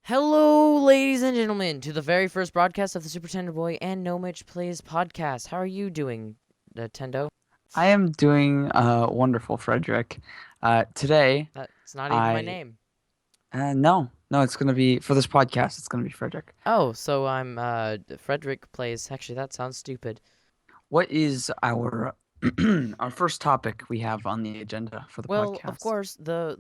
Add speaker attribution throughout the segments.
Speaker 1: Hello, ladies and gentlemen, to the very first broadcast of the Supertendoboy and Nomich Plays podcast. How are you doing, Tendo?
Speaker 2: I am doing wonderful, Frederick. Today,
Speaker 1: That's not even my
Speaker 2: I
Speaker 1: name.
Speaker 2: no, it's gonna be for this podcast. It's gonna be Frederick.
Speaker 1: Oh, so I'm Frederick Plays. Actually, that sounds stupid.
Speaker 2: What is our our first topic we have on the agenda for the
Speaker 1: Well, of
Speaker 2: podcast?
Speaker 1: course, the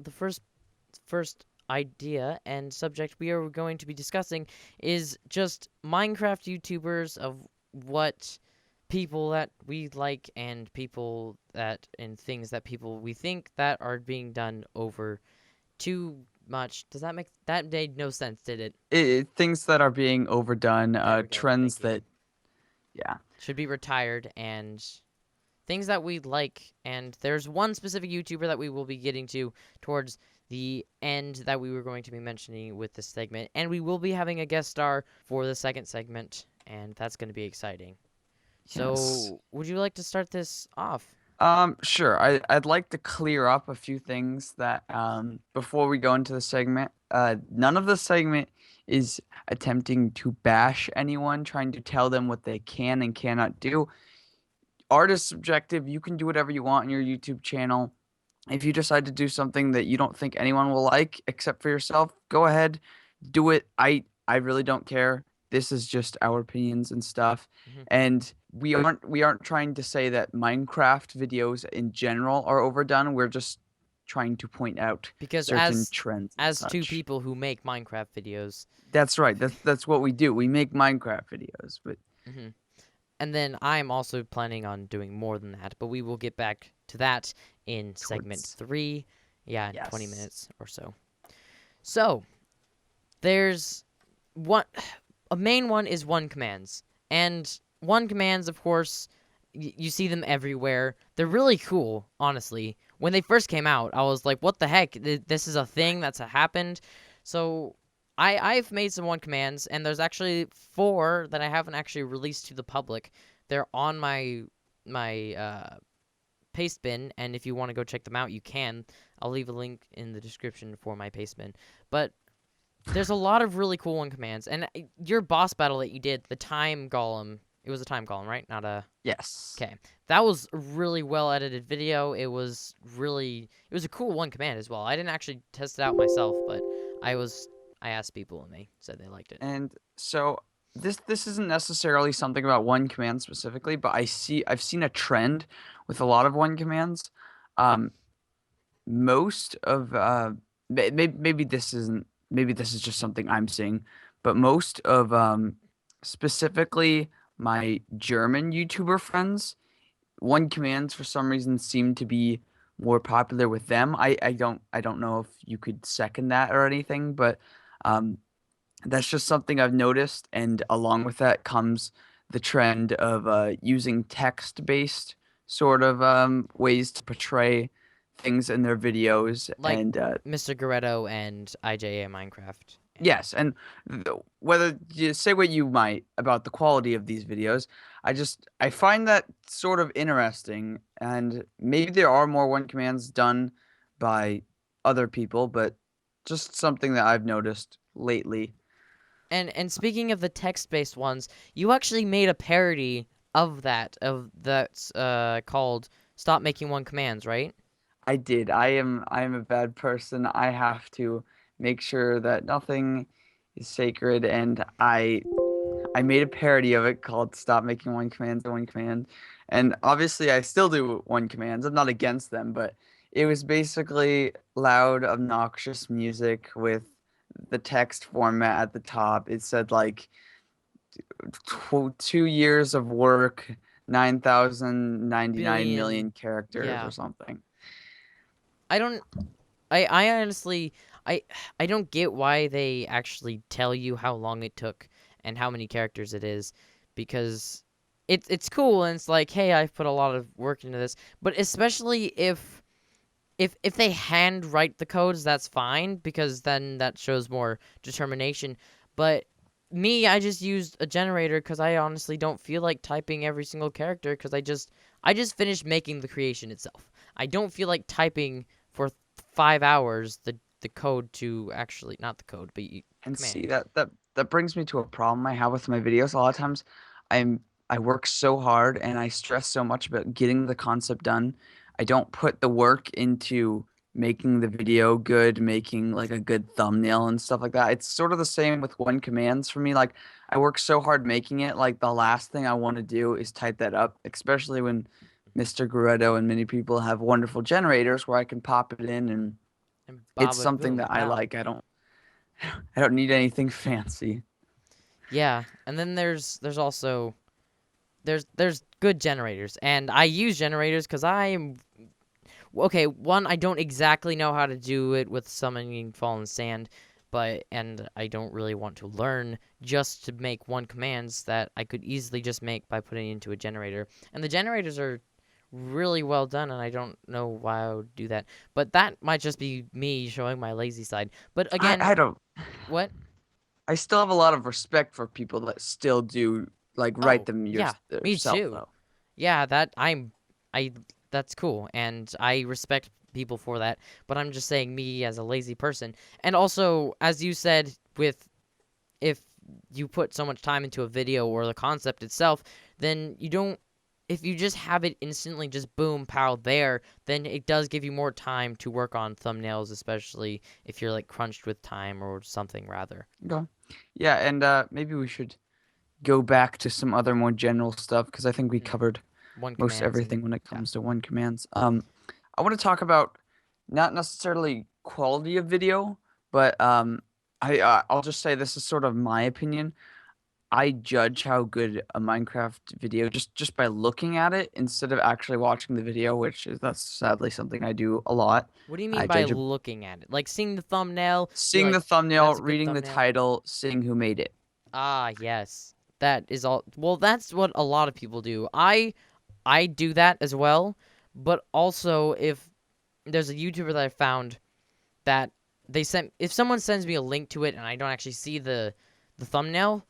Speaker 1: first idea and subject we are going to be discussing is just Minecraft YouTubers of what people that we like and people that and things that people we think that are being done over too much. Does that make that made no sense, did it?
Speaker 2: Things that are being overdone,
Speaker 1: There we go.
Speaker 2: trends
Speaker 1: Thank you.
Speaker 2: that yeah,
Speaker 1: Should be retired and things that we like. And there's one specific YouTuber that we will be getting to towards the end that we were going to be mentioning with this segment. And we will be having a guest star for the second segment, and that's going to be exciting.
Speaker 2: yes.
Speaker 1: So, would you like to start this off?
Speaker 2: Sure. I'd like to clear up a few things that before we go into the segment. None of the segment is attempting to bash anyone, trying to tell them what they can and cannot do. Art is subjective. You can do whatever you want on your YouTube channel. If you decide to do something that you don't think anyone will like except for yourself, go ahead, do it. I really don't care. This is just our opinions and stuff.
Speaker 1: Hmm.
Speaker 2: And we aren't trying to say that Minecraft videos in general are overdone. We're just trying to point out
Speaker 1: Because
Speaker 2: certain trends and
Speaker 1: as two
Speaker 2: such.
Speaker 1: people who make Minecraft videos,
Speaker 2: That's right. That's what we do. We make Minecraft videos, but
Speaker 1: hmm and then I'm also planning on doing more than that, but we will get back to that in segment
Speaker 2: towards
Speaker 1: 3. Yeah, in 20
Speaker 2: yes.
Speaker 1: minutes or so. So, there's one a main one is one commands. And one commands, of course, you see them everywhere. They're really cool, honestly. When they first came out, I was like, what the heck? This is a thing that's happened. So I've made some one commands, and there's actually 4 that I haven't actually released to the public. They're on my Pastebin, and if you want to go check them out, you can. I'll leave a link in the description for my Pastebin. But there's a lot of really cool one commands, and your boss battle that you did, the time golem. It was a time golem, right? Not a.
Speaker 2: Yes.
Speaker 1: Okay, that was a really well edited video. It was a cool one command as well. I didn't actually test it out myself, but I asked people and they said they liked it.
Speaker 2: And so this isn't necessarily something about one command specifically, but I've seen a trend with a lot of one commands. Um, most of maybe this is just something I'm seeing, but most of specifically my German YouTuber friends, one commands for some reason seem to be more popular with them. I don't know if you could second that or anything, but um that's just something I've noticed, and along with that comes the trend of using text-based sort of ways to portray things in their videos.
Speaker 1: Like
Speaker 2: And
Speaker 1: Mr. Goretto and IJA Minecraft. And
Speaker 2: yes, and whether you say what you might about the quality of these videos, I find that sort of interesting, and maybe there are more one commands done by other people, but just something that I've noticed lately.
Speaker 1: and speaking of the text-based ones, you actually made a parody of that's called "Stop Making One Commands," right?
Speaker 2: I did. I am a bad person. I have to make sure that nothing is sacred, and I made a parody of it called Stop Making One Commands and One Command. And obviously I still do one commands. I'm not against them, but it was basically loud, obnoxious music with the text format at the top. It said like 2 years of work, 9,099
Speaker 1: Billion.
Speaker 2: million characters
Speaker 1: Yeah.
Speaker 2: or something.
Speaker 1: I don't I honestly I I don't get why they actually tell you how long it took and how many characters it is because it's cool and it's like, hey, I've put a lot of work into this, but especially if they hand write the codes, that's fine because then that shows more determination. But me, I just used a generator because I honestly don't feel like typing every single character because I just finished making the creation itself. I don't feel like typing for 5 hours the the code to actually not the code, but the
Speaker 2: And see
Speaker 1: command.
Speaker 2: that brings me to a problem I have with my videos. A lot of times I'm I work so hard and I stress so much about getting the concept done. I don't put the work into making the video good, making like a good thumbnail and stuff like that. It's sort of the same with one commands for me. Like I work so hard making it, like the last thing I want to do is type that up, especially when Mr. Gruetto and many people have wonderful generators where I can pop it in and
Speaker 1: And
Speaker 2: it's
Speaker 1: baba
Speaker 2: something
Speaker 1: boom
Speaker 2: that I
Speaker 1: pow.
Speaker 2: like. I don't need anything fancy.
Speaker 1: Yeah, and then there's also there's good generators, and I use generators because I'm okay. One, I don't exactly know how to do it with summoning fallen sand, and I don't really want to learn just to make one commands that I could easily just make by putting into a generator. And the generators are really well done, and I don't know why I would do that. But that might just be me showing my lazy side. But again,
Speaker 2: I don't
Speaker 1: what?
Speaker 2: I still have a lot of respect for people that still do like write
Speaker 1: Oh,
Speaker 2: them
Speaker 1: yeah, me
Speaker 2: yourself
Speaker 1: too.
Speaker 2: though.
Speaker 1: Yeah, I that's cool, and I respect people for that. But I'm just saying, me as a lazy person, and also as you said, with if you put so much time into a video or the concept itself, then you don't. If you just have it instantly, just boom, pow, there, then it does give you more time to work on thumbnails, especially if you're like crunched with time or something rather.
Speaker 2: Okay. Yeah, and maybe we should go back to some other more general stuff because I think we
Speaker 1: Mm.
Speaker 2: covered
Speaker 1: One
Speaker 2: most
Speaker 1: commands and
Speaker 2: everything when it
Speaker 1: yeah.
Speaker 2: comes to one commands. I want to talk about not necessarily quality of video, but I'll just say this is sort of my opinion. I judge how good a Minecraft video just by looking at it instead of actually watching the video, which is that's sadly something I do a lot.
Speaker 1: What do you
Speaker 2: I
Speaker 1: mean by
Speaker 2: judge
Speaker 1: looking at it? Like seeing the thumbnail, be
Speaker 2: seeing
Speaker 1: like,
Speaker 2: the thumbnail,
Speaker 1: that's a good
Speaker 2: reading the
Speaker 1: thumbnail.
Speaker 2: title, seeing who made it.
Speaker 1: Ah, yes. That is all. Well, that's what a lot of people do. I do that as well, but also if there's a YouTuber that I found that they sent if someone sends me a link to it and I don't actually see the thumbnail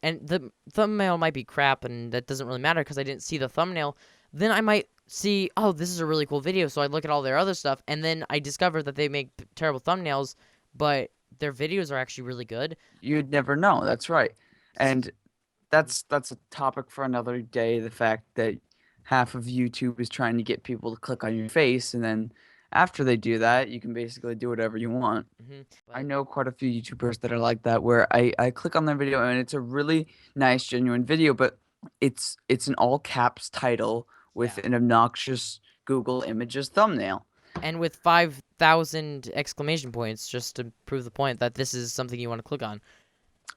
Speaker 1: and the thumbnail might be crap and that doesn't really matter because I didn't see the thumbnail, then I might see, oh, this is a really cool video, so I look at all their other stuff and then I discover that they make terrible thumbnails, but their videos are actually really good.
Speaker 2: You'd never know. That's right.
Speaker 1: See,
Speaker 2: And that's a topic for another day. The fact that half of YouTube is trying to get people to click on your face, and then after they do that, you can basically do whatever you want. I
Speaker 1: but
Speaker 2: know quite a few YouTubers that are like that, where I click on their video and it's a really nice, genuine video, but it's an all caps title with
Speaker 1: yeah.
Speaker 2: an obnoxious Google Images thumbnail.
Speaker 1: And with 5,000 exclamation points just to prove the point that this is something you want to click on.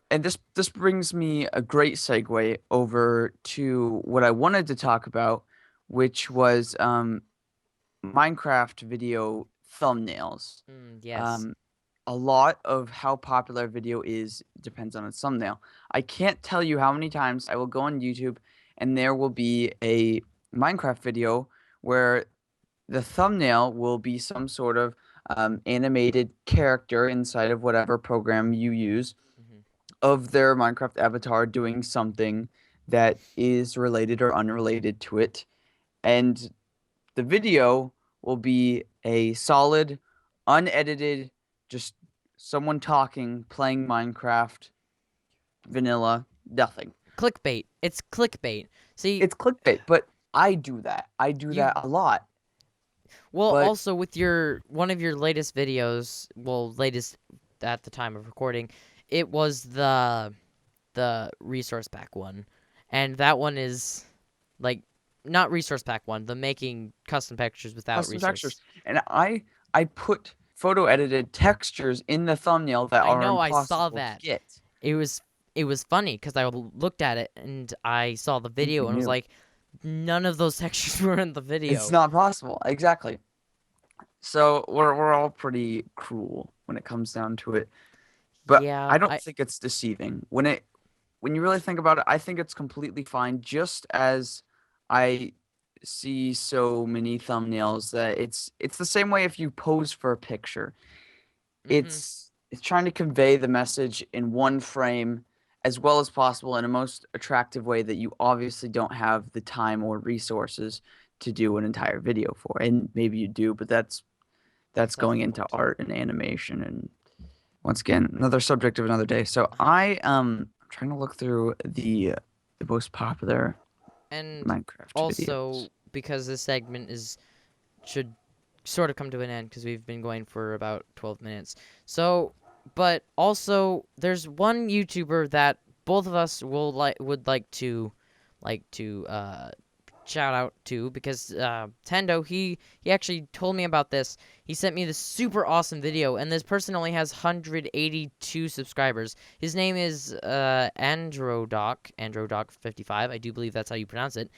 Speaker 2: And this brings me a great segue over to what I wanted to talk about, which was Minecraft video thumbnails.
Speaker 1: Yes.
Speaker 2: Um, a lot of how popular a video is depends on its thumbnail. I can't tell you how many times I will go on YouTube and there will be a Minecraft video where the thumbnail will be some sort of animated character inside of whatever program you use
Speaker 1: hmm
Speaker 2: of their Minecraft avatar doing something that is related or unrelated to it. And the video will be a solid, unedited, just someone talking, playing Minecraft, vanilla, nothing.
Speaker 1: Clickbait. It's clickbait. See,
Speaker 2: It's clickbait, but I do that. I do
Speaker 1: you
Speaker 2: that a lot.
Speaker 1: well
Speaker 2: But
Speaker 1: also with your one of your latest videos, well latest at the time of recording, it was the resource pack one. And that one is like not resource pack one, the making custom textures without
Speaker 2: custom textures,
Speaker 1: resource.
Speaker 2: and I put photo edited textures in the thumbnail that
Speaker 1: I
Speaker 2: are
Speaker 1: know I saw
Speaker 2: impossible to
Speaker 1: that.
Speaker 2: get.
Speaker 1: It was it was funny because I looked at it and I saw the
Speaker 2: And you
Speaker 1: video and was
Speaker 2: knew.
Speaker 1: like, none of those textures were in the
Speaker 2: It's
Speaker 1: video.
Speaker 2: not possible. Exactly. So we're all pretty cruel when it comes down to it. But
Speaker 1: Yeah,
Speaker 2: I don't
Speaker 1: I
Speaker 2: think it's deceiving. When you really think about it, I think it's completely fine. Just as I see so many thumbnails that it's the same way if you pose for a picture.
Speaker 1: mhm.
Speaker 2: It's trying to convey the message in one frame as well as possible in a most attractive way that you obviously don't have the time or resources to do an entire video for. And maybe you do, but that's going into
Speaker 1: Self-employed.
Speaker 2: art and animation, and once again, another subject of another day. So
Speaker 1: Uh-huh.
Speaker 2: I'm trying to look through the most popular
Speaker 1: And
Speaker 2: Minecraft videos.
Speaker 1: also because this segment is should sort of come to an end because we've been going for about 12 minutes. So, but also there's one YouTuber that both of us would like to shout out to because Tendo he actually told me about this. He sent me this super awesome video, and this person only has 182 subscribers. His name is Androdoc55. I do believe that's how you pronounce it.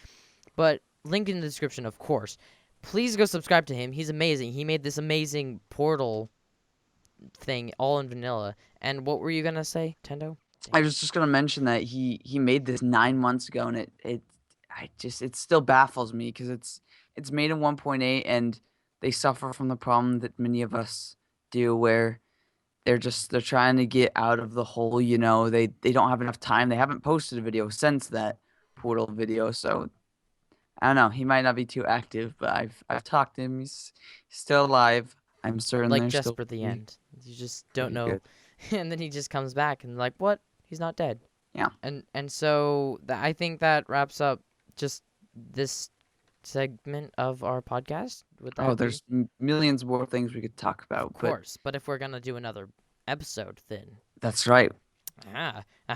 Speaker 1: But link in the description, of course. Please go subscribe to him. He's amazing. He made this amazing portal thing all in vanilla. And what were you gonna say, Tendo? Dang
Speaker 2: I
Speaker 1: it.
Speaker 2: was just gonna mention that he made this 9 months ago, and it still baffles me because it's made in 1.8, and they suffer from the problem that many of us do, where they're trying to get out of the hole. They don't have enough time. They haven't posted a video since that portal video, so I don't know. He might not be too active, but I've talked to him. He's still alive. I'm certain
Speaker 1: Like
Speaker 2: there's still
Speaker 1: Jesper the
Speaker 2: pretty
Speaker 1: end. You just don't
Speaker 2: pretty
Speaker 1: know.
Speaker 2: good.
Speaker 1: And then he just comes back and like, what? He's not dead.
Speaker 2: Yeah.
Speaker 1: And so I think that wraps up just this segment of our podcast. Would that
Speaker 2: Oh,
Speaker 1: agree?
Speaker 2: there's millions more things we could talk
Speaker 1: Of
Speaker 2: about, but
Speaker 1: course. But if we're gonna do another episode, then
Speaker 2: that's right.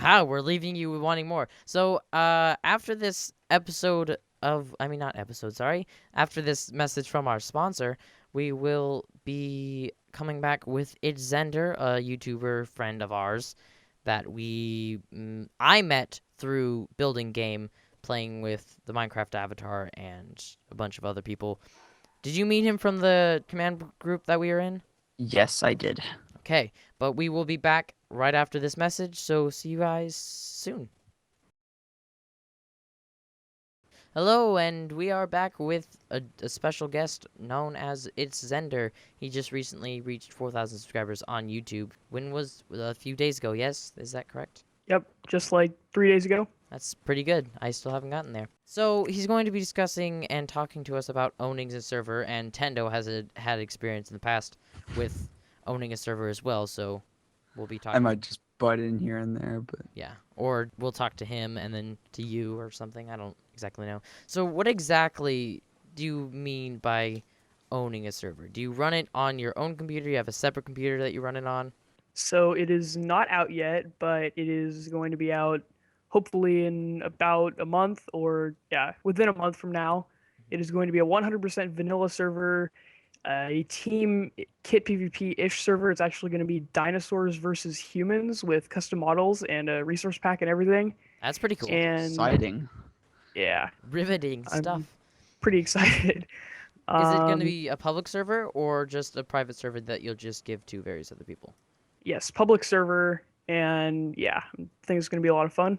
Speaker 1: we're leaving you wanting more. So, after this episode of, I mean, not episode, sorry, after this message from our sponsor, we will be coming back with ItsZender, a YouTuber friend of ours that I met through building game, playing with the Minecraft avatar and a bunch of other people. Did you meet him from the command group that we were in?
Speaker 2: Yes, I did.
Speaker 1: Okay, but we will be back right after this message, so see you guys soon. Hello, and we are back with a special guest known as ItsZender. He just recently reached 4,000 subscribers on YouTube. When was a few days ago? Yes, is that correct?
Speaker 3: Yep, just like 3 days ago.
Speaker 1: That's pretty good. I still haven't gotten there. So he's going to be discussing and talking to us about owning a server, and Tendo had experience in the past with owning a server as well. So we'll be
Speaker 2: I
Speaker 1: talking.
Speaker 2: might just butt in here and there, but
Speaker 1: Yeah, or we'll talk to him and then to you or something. I don't exactly know. So what exactly do you mean by owning a server? Do you run it on your own computer? You have a separate computer that you run it on?
Speaker 3: So it is not out yet, but it is going to be out hopefully in about a month or, yeah, within a month from now. It is going to be a 100% vanilla server, a team kit PvP-ish server. It's actually going to be dinosaurs versus humans with custom models and a resource pack and everything.
Speaker 1: That's pretty cool.
Speaker 3: And
Speaker 2: exciting.
Speaker 3: yeah,
Speaker 1: Riveting
Speaker 3: I'm
Speaker 1: stuff.
Speaker 3: pretty excited.
Speaker 1: Is it going to
Speaker 3: Um,
Speaker 1: be a public server or just a private server that you'll just give to various other people?
Speaker 3: yes, public server, and yeah, I think it's going to be a lot of fun.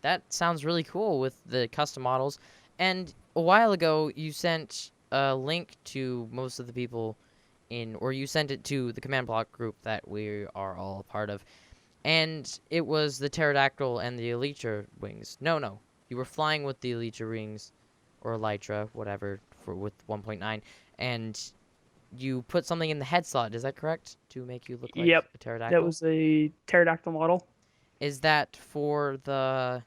Speaker 1: That sounds really cool with the custom models. And a while ago, you sent a link to most of the people or you sent it to the command block group that we are all a part of. And it was the pterodactyl and the elytra wings. No. You were flying with the elytra wings, or elytra, whatever, with 1.9. And you put something in the head slot, is that correct? To make you look like
Speaker 3: Yep,
Speaker 1: a
Speaker 3: that
Speaker 1: pterodactyl?
Speaker 3: was a pterodactyl model.
Speaker 1: Is that for the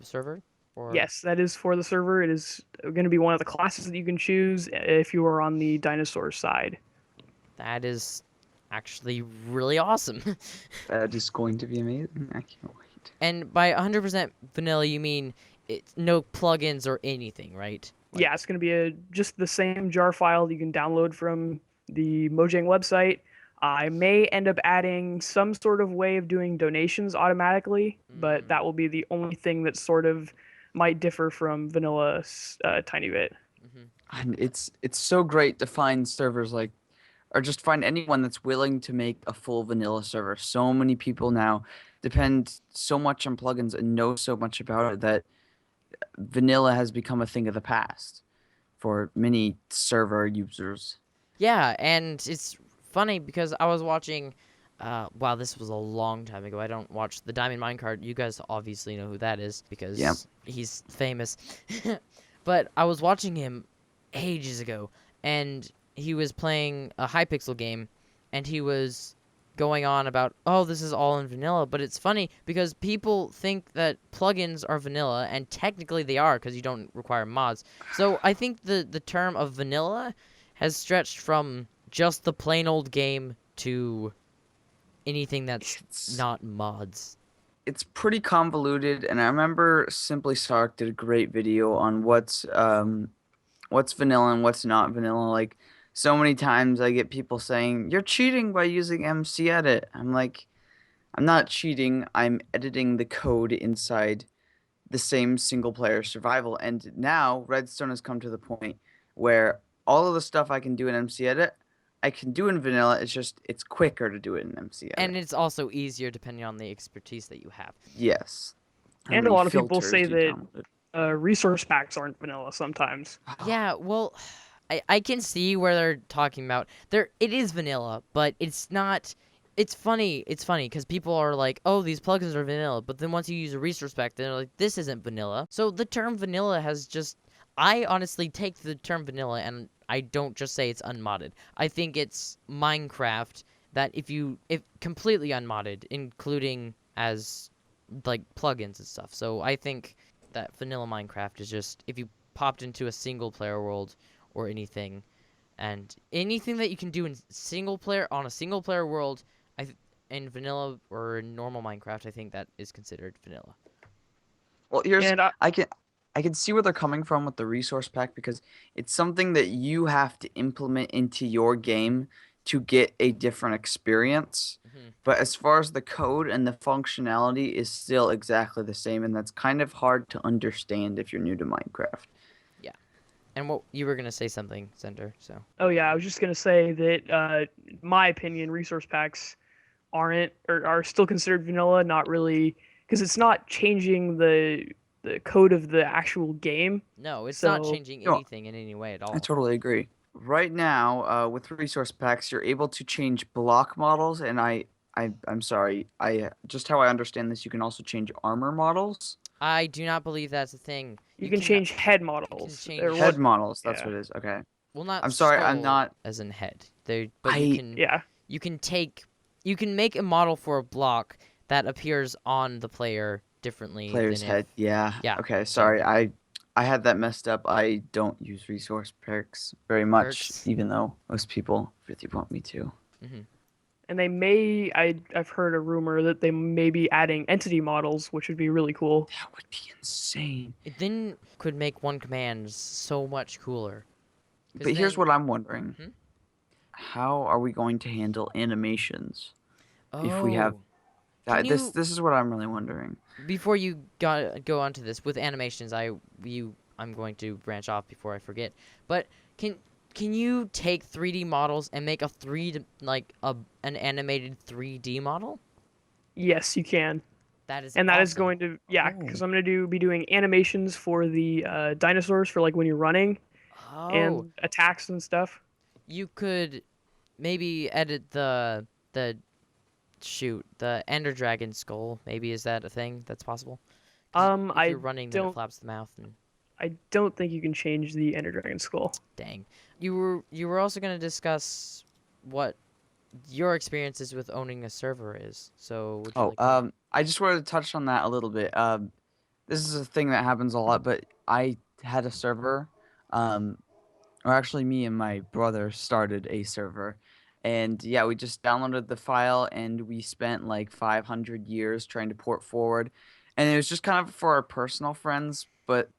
Speaker 1: server? Or
Speaker 3: Yes, that is for the server. It is going to be one of the classes that you can choose if you are on the dinosaur side.
Speaker 1: that is actually really awesome.
Speaker 2: That is going to be amazing. I can't wait.
Speaker 1: And by 100% vanilla, you mean it's no plugins or anything, right? Like,
Speaker 3: Yeah, it's going to be just the same jar file you can download from the Mojang website. I may end up adding some sort of way of doing donations automatically, but
Speaker 1: mm,
Speaker 3: that will be the only thing that sort of might differ from vanilla a tiny bit.
Speaker 1: hmm
Speaker 2: And it's so great to find servers like, or just find anyone that's willing to make a full vanilla server. So many people now depend so much on plugins and know so much about it that vanilla has become a thing of the past for many server users.
Speaker 1: Yeah, and it's funny because I was watching. Wow, this was a long time ago. I don't watch the Diamond Minecart. You guys obviously know who that is
Speaker 2: Yeah.
Speaker 1: because he's famous. But I was watching him ages ago, and he was playing a Hypixel game, and he was going on about, oh, this is all in vanilla. But it's funny because people think that plugins are vanilla, and technically they are because you don't require mods. So I think the term of vanilla has stretched from just the plain old game to anything that's
Speaker 2: It's
Speaker 1: not mods.
Speaker 2: it's pretty convoluted, and I remember Simply Sark did a great video on what's vanilla and what's not vanilla. Like so many times I get people saying, "You're cheating by using MC Edit." I'm like, I'm not cheating. I'm editing the code inside the same single player survival. And now Redstone has come to the point where all of the stuff I can do in MC Edit, I can do in vanilla. It's just it's quicker to do it in MC
Speaker 1: And
Speaker 2: Edit.
Speaker 1: it's also easier depending on the expertise that you have.
Speaker 2: Yes. How
Speaker 3: And a
Speaker 2: many
Speaker 3: lot of people
Speaker 2: filters
Speaker 3: say
Speaker 2: do you
Speaker 3: that
Speaker 2: download?
Speaker 3: resource packs aren't vanilla sometimes.
Speaker 1: Yeah, well, I can see where they're talking about. It is vanilla, but it's not. It's funny. It's funny because people are like, "Oh, these plugins are vanilla," but then once you use a resource pack, they're like, "This isn't vanilla." So the term vanilla has just. I honestly take the term vanilla and I don't just say it's unmodded. I think it's Minecraft that if completely unmodded, including as like plugins and stuff. So I think that vanilla Minecraft is just if you popped into a single player world or anything, and anything that you can do in single player on a single player world, in vanilla or in normal Minecraft, I think that is considered vanilla.
Speaker 2: Well, here's
Speaker 3: And I,
Speaker 2: I can see where they're coming from with the resource pack because it's something that you have to implement into your game to get a different experience.
Speaker 1: Hmm.
Speaker 2: But as far as the code and the functionality is still exactly the same, and that's kind of hard to understand if you're new to Minecraft.
Speaker 1: Yeah. And what you were gonna say something, Zender? So.
Speaker 3: oh yeah, I was just gonna say that, in my opinion, resource packs aren't or are still considered vanilla. Not really, because it's not changing the code of the actual game.
Speaker 1: No, it's not
Speaker 3: So
Speaker 1: changing
Speaker 2: No,
Speaker 1: anything in any way at
Speaker 2: I
Speaker 1: all.
Speaker 2: totally agree. Right now, with resource packs, you're able to change block models, and I'm sorry, just how I understand this, you can also change armor models.
Speaker 1: I do not believe that's a thing.
Speaker 3: you can change head models or
Speaker 1: Change
Speaker 2: Head
Speaker 3: what?
Speaker 2: models, that's
Speaker 3: Yeah,
Speaker 2: what it is. Okay.
Speaker 1: well, not
Speaker 2: I'm sorry, I'm
Speaker 1: skull
Speaker 2: not.
Speaker 1: as in head. But
Speaker 2: I
Speaker 3: yeah.
Speaker 1: you can make a model for a block that appears on the player differently
Speaker 2: player's
Speaker 1: than if
Speaker 2: head. Yeah.
Speaker 1: yeah.
Speaker 2: Okay.
Speaker 1: So
Speaker 2: Sorry. I had that messed up. I don't use resource perks very much,
Speaker 1: perks.
Speaker 2: even though most people really want me to.
Speaker 1: Hmm.
Speaker 3: And I've heard a rumor that they may be adding entity models, which would be really cool.
Speaker 2: That would be insane.
Speaker 1: It then could make one command so much cooler. 'Cause
Speaker 2: But here's
Speaker 1: then,
Speaker 2: what I'm wondering.
Speaker 1: hmm?
Speaker 2: How are we going to handle animations if we have
Speaker 1: Oh, can
Speaker 2: this
Speaker 1: you
Speaker 2: this is what I'm really wondering.
Speaker 1: before you go on to this with animations? I'm going to branch off before I forget. But can you take 3D models and make a an animated 3D model?
Speaker 3: Yes, you can.
Speaker 1: That is
Speaker 3: And that is
Speaker 1: awesome.
Speaker 3: going to, yeah,
Speaker 2: Oh.
Speaker 3: because I'm going to be doing animations for the dinosaurs for like when you're running
Speaker 1: Oh,
Speaker 3: and attacks and stuff.
Speaker 1: you could maybe edit the the Ender Dragon skull. Maybe is that a thing that's possible? 'Cause if
Speaker 3: I
Speaker 1: you're running, then it
Speaker 3: don't
Speaker 1: flaps the mouth and
Speaker 3: I don't think you can change the Ender Dragon skull.
Speaker 1: dang. You were also gonna discuss what your experiences with owning a server is. So would you
Speaker 2: Oh,
Speaker 1: like to?
Speaker 2: I just wanted to touch on that a little bit. This is a thing that happens a lot, but I had a server. Um, or actually, me and my brother started a server, and yeah, we just downloaded the file and we spent like 500 years trying to port forward, and it was just kind of for our personal friends. But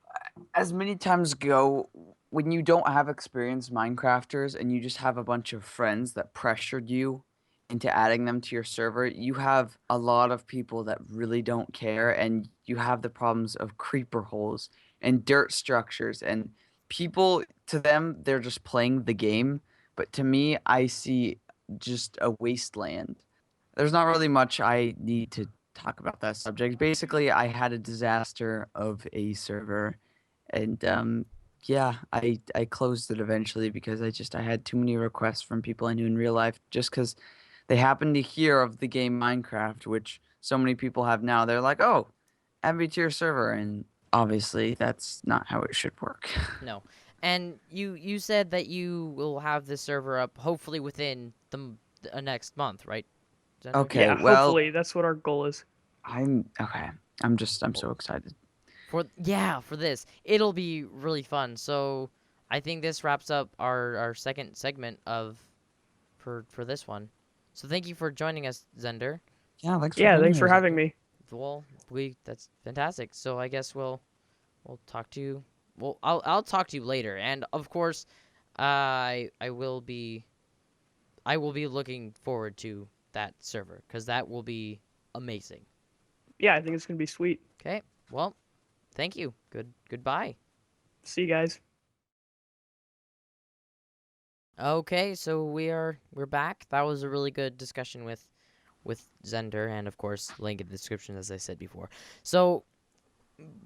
Speaker 2: as many times go, when you don't have experienced Minecrafters and you just have a bunch of friends that pressured you into adding them to your server, you have a lot of people that really don't care, and you have the problems of creeper holes and dirt structures, and people, to them, they're just playing the game, but to me, I see just a wasteland. There's not really much I need to talk about that subject. Basically, I had a disaster of a server, and yeah, I closed it eventually because I had too many requests from people I knew in real life just because they happened to hear of the game Minecraft, which so many people have now. They're like, "Oh, add me to your server," and obviously that's not how it should work.
Speaker 1: No. And you said that you will have this server up hopefully within the next month, right, Zender?
Speaker 2: Okay,
Speaker 3: Yeah,
Speaker 2: well,
Speaker 3: hopefully that's what our goal is.
Speaker 2: I'm okay. I'm
Speaker 1: Well,
Speaker 2: so excited.
Speaker 1: for this, it'll be really fun. So I think this wraps up our second segment of for this one. So thank you for joining us, Zender.
Speaker 2: Yeah, thanks for
Speaker 3: Yeah,
Speaker 2: being
Speaker 3: thanks
Speaker 2: here,
Speaker 3: for having
Speaker 2: Xander.
Speaker 3: me.
Speaker 1: Well, that's fantastic. So I guess we'll talk to you. Well, I'll talk to you later, and of course, I will be looking forward to that server because that will be amazing.
Speaker 3: Yeah, I think it's gonna be sweet.
Speaker 1: Okay. Well, thank you. Goodbye.
Speaker 3: See you guys.
Speaker 1: Okay, so we're back. That was a really good discussion with Zender, and of course, link in the description as I said before. So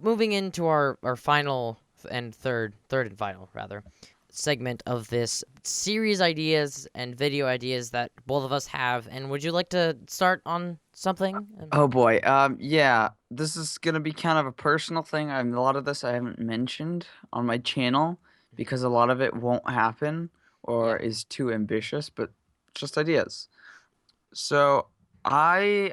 Speaker 1: moving into our final and third and final rather segment of this series ideas and video ideas that both of us have. And would you like to start on something?
Speaker 2: Oh boy. Yeah, this is gonna be kind of a personal thing. A lot of this I haven't mentioned on my channel
Speaker 1: Mhm.
Speaker 2: because a lot of it won't happen or
Speaker 1: Yeah.
Speaker 2: is too ambitious, but just ideas. So I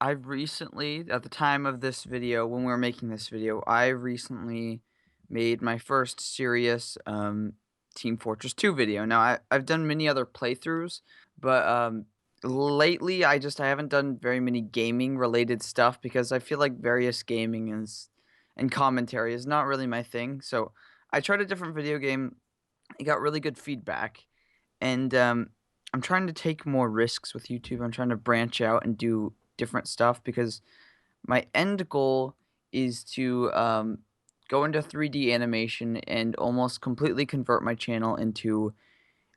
Speaker 2: I've recently, at the time of this video, when we were making this video, I recently made my first serious Team Fortress 2 video. Now, I've done many other playthroughs, but lately I haven't done very many gaming related stuff because I feel like various gaming is and commentary is not really my thing. So I tried a different video game. It got really good feedback, and I'm trying to take more risks with YouTube. I'm trying to branch out and do different stuff because my end goal is to go into 3D animation and almost completely convert my channel into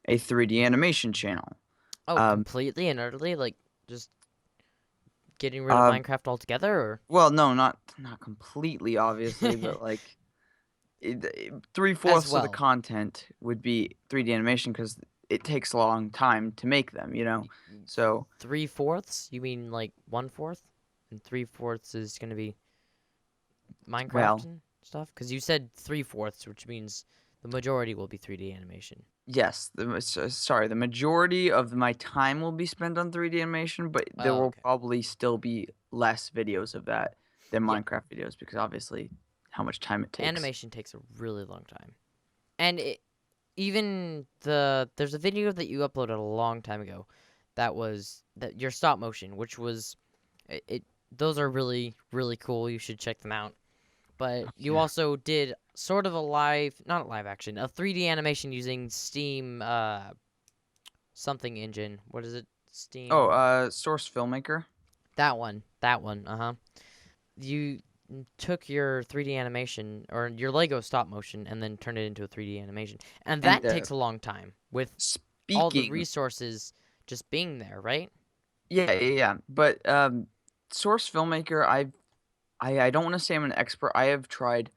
Speaker 2: a 3D animation channel.
Speaker 1: Oh,
Speaker 2: Um,
Speaker 1: completely and utterly, like just getting rid of
Speaker 2: uh,
Speaker 1: Minecraft altogether,
Speaker 2: well, no, not completely,
Speaker 1: or
Speaker 2: obviously, but like
Speaker 1: as
Speaker 2: 3/4 of the
Speaker 1: well.
Speaker 2: content would be 3D animation because it takes a long time to make them, you know. So
Speaker 1: 3/4? You mean like 1/4? And 3/4 is gonna be Minecraft
Speaker 2: well,
Speaker 1: and stuff? Because you said 3/4, which means the majority will be 3D animation.
Speaker 2: yes, sorry, the majority of my time will be spent on 3D animation, but there
Speaker 1: Oh,
Speaker 2: will
Speaker 1: okay.
Speaker 2: probably still be less videos of that than
Speaker 1: Yeah,
Speaker 2: Minecraft videos because obviously how much time it takes.
Speaker 1: animation takes a really long time. And even there's a video that you uploaded a long time ago that was that your stop motion, which was it those are really cool. You should check them out. But you
Speaker 2: Yeah.
Speaker 1: also did sort of a live, not a live action, a 3D animation using Steam something engine. What is it?
Speaker 2: Oh,
Speaker 1: Steam.
Speaker 2: Source Filmmaker.
Speaker 1: That one. That one. Uh-huh. You took your 3D animation or your Lego stop motion and then turned it into a 3D animation. And
Speaker 2: And
Speaker 1: that takes a long time with all the
Speaker 2: speaking,
Speaker 1: resources just being there, right?
Speaker 2: yeah, yeah, yeah. But Source Filmmaker, I don't want to say I'm an expert. I have tried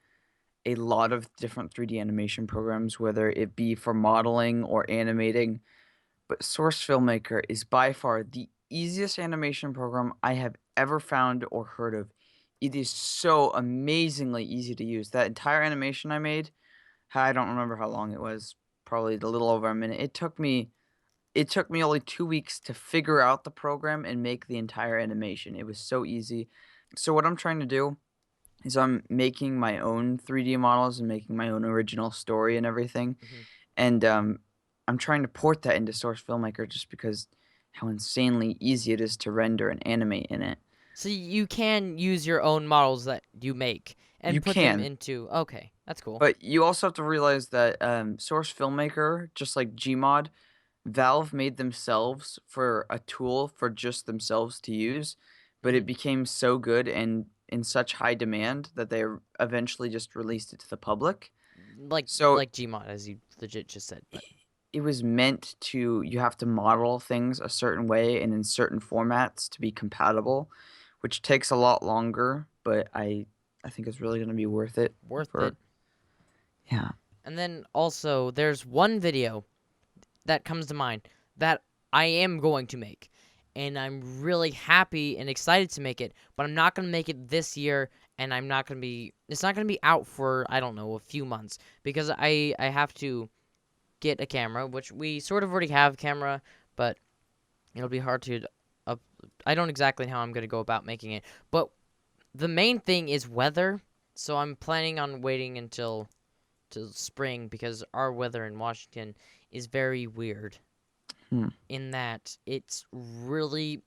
Speaker 2: a lot of different 3D animation programs, whether it be for modeling or animating. But Source Filmmaker is by far the easiest animation program I have ever found or heard of. It is so amazingly easy to use. That entire animation I made, I don't remember how long it was, probably a little over a minute. It took me only 2 weeks to figure out the program and make the entire animation. It was so easy. So what I'm trying to do is I'm making my own 3D models and making my own original story and everything.
Speaker 1: Hmm.
Speaker 2: And I'm trying to port that into Source Filmmaker just because how insanely easy it is to render and animate in it.
Speaker 1: So you can use your own models that you make and
Speaker 2: You
Speaker 1: put them
Speaker 2: can,
Speaker 1: into. Okay, that's cool.
Speaker 2: but you also have to realize that Source Filmmaker, just like Gmod, Valve made themselves for a tool for just themselves to use, but
Speaker 1: Hmm.
Speaker 2: it became so good and in such high demand that they eventually just released it to the public. So
Speaker 1: Like Gmod, as you legit just said.
Speaker 2: i-
Speaker 1: But
Speaker 2: it was meant to you have to model things a certain way and in certain formats to be compatible, which takes a lot longer, but I think it's really going to be worth it
Speaker 1: worth it.
Speaker 2: for yeah.
Speaker 1: And then also, there's one video that comes to mind that I am going to make. And I'm really happy and excited to make it, but I'm not going to make it this year, and I'm not gonna be. It's not gonna be out for, I don't know, a few months, because I have to get a camera, which we sort of already have a camera, but it'll be hard to up. I don't exactly know how I'm gonna go about making it, but the main thing is weather. So I'm planning on waiting until to spring, because our weather in Washington is very weird
Speaker 2: Hmm.
Speaker 1: in that it's really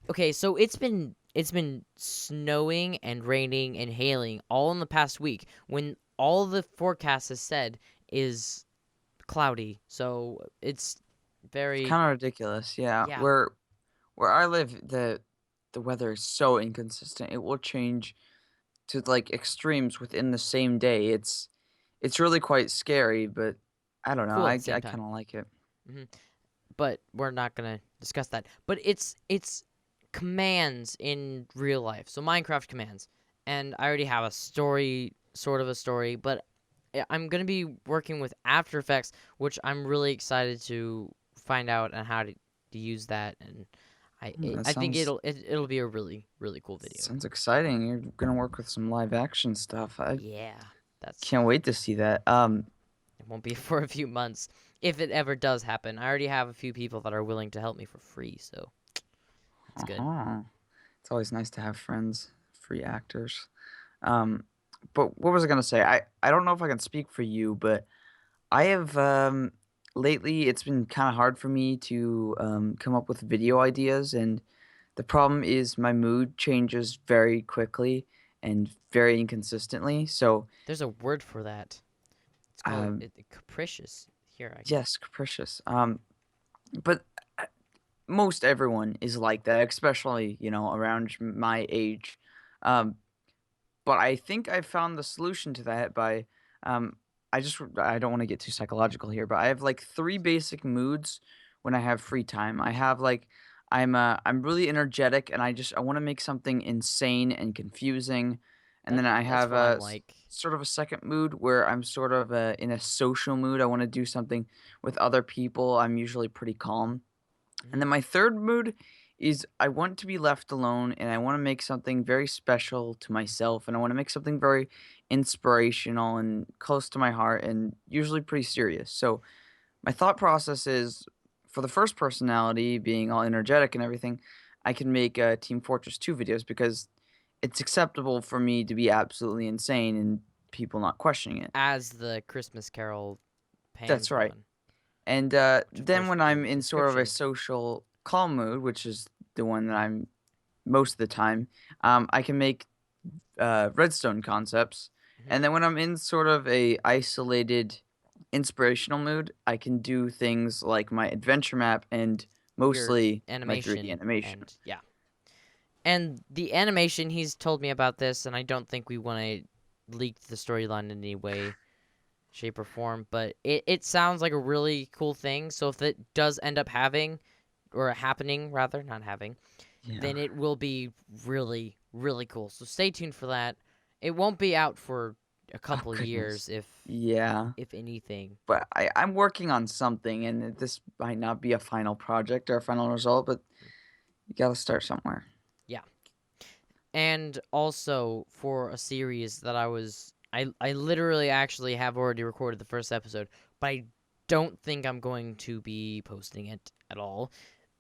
Speaker 1: okay. So it's been snowing and raining and hailing all in the past week, when all the forecast has said is cloudy. So it's
Speaker 2: It's
Speaker 1: very,
Speaker 2: kind of ridiculous. Yeah,
Speaker 1: yeah,
Speaker 2: where I live, the weather is so inconsistent. It will change to like extremes within the same day. It's really quite scary, but I don't know.
Speaker 1: cool at the
Speaker 2: I
Speaker 1: same time.
Speaker 2: kind of like it.
Speaker 1: hmm But we're not gonna discuss that. But it's commands in real life. So Minecraft commands, and I already have a story, sort of a story, but I'm gonna be working with After Effects, which I'm really excited to find out and how to use that. And
Speaker 2: That
Speaker 1: I think
Speaker 2: sounds
Speaker 1: it'll be a really cool video.
Speaker 2: sounds exciting. You're gonna work with some live action stuff. I
Speaker 1: Yeah, that's
Speaker 2: can't wait to see that.
Speaker 1: it won't be for a few months if it ever does happen. I already have a few people that are willing to help me for free, so that's good.
Speaker 2: Uh-huh. It's always nice to have friends, free actors. Um, but what was I gonna say? I don't know if I can speak for you, but I have lately it's been kind of hard for me to come up with video ideas, and the problem is my mood changes very quickly and very inconsistently. So,
Speaker 1: There's a word for that. It's called
Speaker 2: um,
Speaker 1: capricious. Here, I can.
Speaker 2: yes, capricious. But most everyone is like that, especially around my age. Um, But I think I found the solution to that by um I don't want to get too psychological here, but I have like three basic moods when I have free time. I have like I'm really energetic and I want to make something insane and confusing. And then I
Speaker 1: That's
Speaker 2: have
Speaker 1: what I'm like.
Speaker 2: sort of a second mood where I'm sort of in a social mood. I want to do something with other people. I'm usually pretty calm. And
Speaker 1: hmm
Speaker 2: then my third mood is I want to be left alone and I want to make something very special to myself and I want to make something very inspirational and close to my heart and usually pretty serious. So my thought process is for the first personality being all energetic and everything, I can make Team Fortress 2 videos because it's acceptable for me to be absolutely insane and people not questioning it.
Speaker 1: As the Christmas Carol
Speaker 2: That's
Speaker 1: Pans
Speaker 2: right.
Speaker 1: one,
Speaker 2: And
Speaker 1: which of
Speaker 2: then
Speaker 1: course
Speaker 2: when
Speaker 1: the
Speaker 2: I'm in sort of a
Speaker 1: description.
Speaker 2: social calm mood, which is the one that I'm most of the time, I can make redstone concepts.
Speaker 1: hmm
Speaker 2: And then when I'm in sort of a isolated, inspirational mood, I can do things like my adventure map and
Speaker 1: Your
Speaker 2: mostly my 3D
Speaker 1: animation,
Speaker 2: animation.
Speaker 1: and yeah, and the animation. He's told me about this, and I don't think we want to leak the storyline in any way, shape, or form. But it sounds like a really cool thing. So if it does end up having, or happening rather, not having,
Speaker 2: Yeah.
Speaker 1: then it will be really cool. So stay tuned for that. It won't be out for a
Speaker 2: Oh
Speaker 1: couple
Speaker 2: goodness.
Speaker 1: years,
Speaker 2: Yeah.
Speaker 1: if anything.
Speaker 2: But I'm working on something, and this might not be a final project or a final result, but you gotta start somewhere.
Speaker 1: Yeah. And also for a series that I literally actually have already recorded the first episode, but I don't think I'm going to be posting it at all,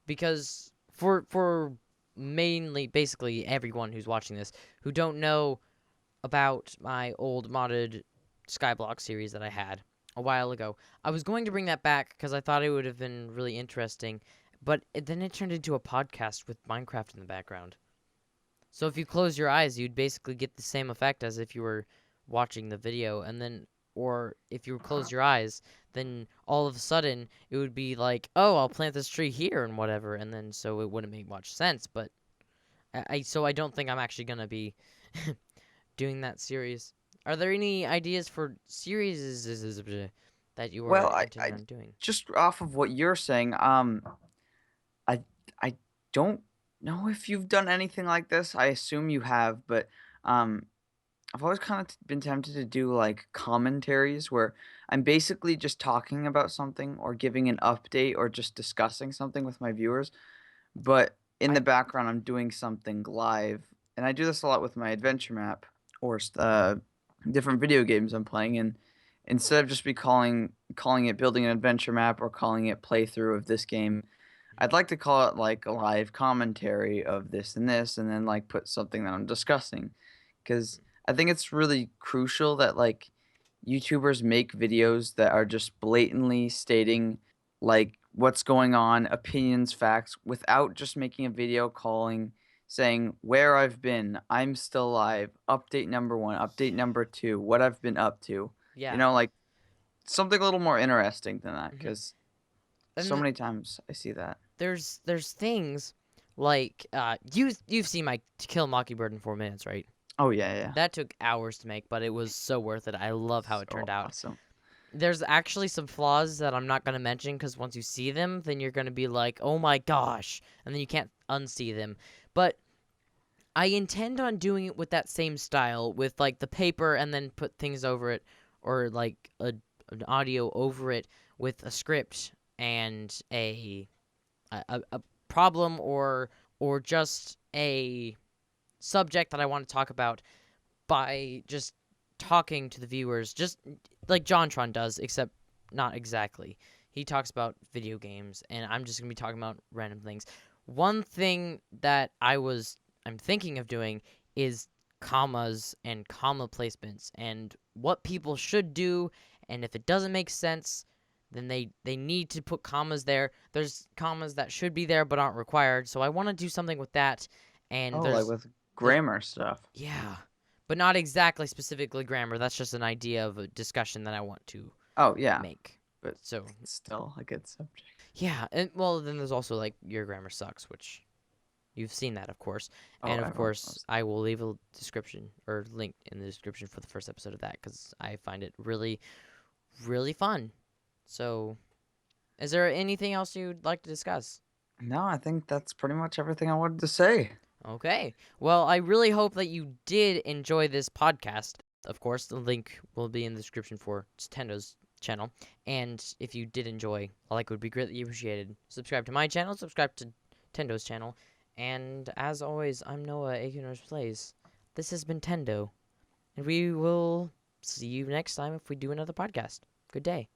Speaker 1: because for mainly basically everyone who's watching this who don't know about my old modded Skyblock series that I had a while ago. I was going to bring that back because I thought it would have been really interesting, but then it turned into a podcast with Minecraft in the background. So if you close your eyes, you'd basically get the same effect as if you were watching the video, and then, or if you close your eyes, then all of a sudden it would be like, oh, I'll plant this tree here and whatever, and then so it wouldn't make much sense. But so I don't think I'm actually gonna be doing that series. Are there any ideas for series that you are
Speaker 2: Well,
Speaker 1: intending
Speaker 2: I
Speaker 1: on doing?
Speaker 2: just off of what you're saying, I I don't know if you've done anything like this. I assume you have, but um, I've always kind of been tempted to do like commentaries where I'm basically just talking about something or giving an update or just discussing something with my viewers, but in
Speaker 1: I
Speaker 2: the background I'm doing something live. And I do this a lot with my adventure map. or different video games I'm playing, and instead of just be calling it building an adventure map or calling it playthrough of this game, I'd like to call it like a live commentary of this and this, and then like put something that I'm discussing, because I think it's really crucial that like YouTubers make videos that are just blatantly stating like what's going on, opinions, facts, without just making a video saying where I've been, I'm still alive, update number 1, update number 2, what I've been up to.
Speaker 1: Yeah.
Speaker 2: Like something a little more interesting than that,
Speaker 1: Mhm.
Speaker 2: because so
Speaker 1: And
Speaker 2: many times I see that.
Speaker 1: there's things like you've seen my To Kill a Mockingbird in 4 minutes, right?
Speaker 2: Oh yeah, yeah.
Speaker 1: That took hours to make, but it was so worth it. I love how it
Speaker 2: So
Speaker 1: turned out.
Speaker 2: awesome.
Speaker 1: There's actually some flaws that I'm not going to mention because once you see them, then you're going to be like, oh my gosh, and then you can't unsee them. But I intend on doing it with that same style, with like the paper and then put things over it, or like an audio over it with a script and a problem or just a subject that I want to talk about by just talking to the viewers, just like JonTron does, except not exactly. He talks about video games, and I'm just gonna be talking about random things. One thing that I'm thinking of doing is commas and comma placements and what people should do, and if it doesn't make sense, then they need to put commas there. There's commas that should be there but aren't required, so I want to do something with that. And
Speaker 2: Oh, like with grammar stuff.
Speaker 1: yeah, but not exactly specifically grammar. That's just an idea of a discussion that I want to
Speaker 2: Oh yeah,
Speaker 1: make.
Speaker 2: but
Speaker 1: So
Speaker 2: it's still a good subject.
Speaker 1: yeah, and well, then there's also like your grammar sucks, which you've seen that, of course,
Speaker 2: Oh,
Speaker 1: and of
Speaker 2: everyone
Speaker 1: course
Speaker 2: loves
Speaker 1: I will leave a description or link in the description for the first episode of that because I find it really, really fun. So, is there anything else you'd like to discuss?
Speaker 2: No, I think that's pretty much everything I wanted to say.
Speaker 1: Okay. Well, I really hope that you did enjoy this podcast. Of course, the link will be in the description for Tendo's channel. And if you did enjoy, a like would be greatly appreciated. Subscribe to my channel, subscribe to Tendo's channel. And as always, I'm Noah, Akiners Plays. This has been Tendo. And we will see you next time if we do another podcast. Good day.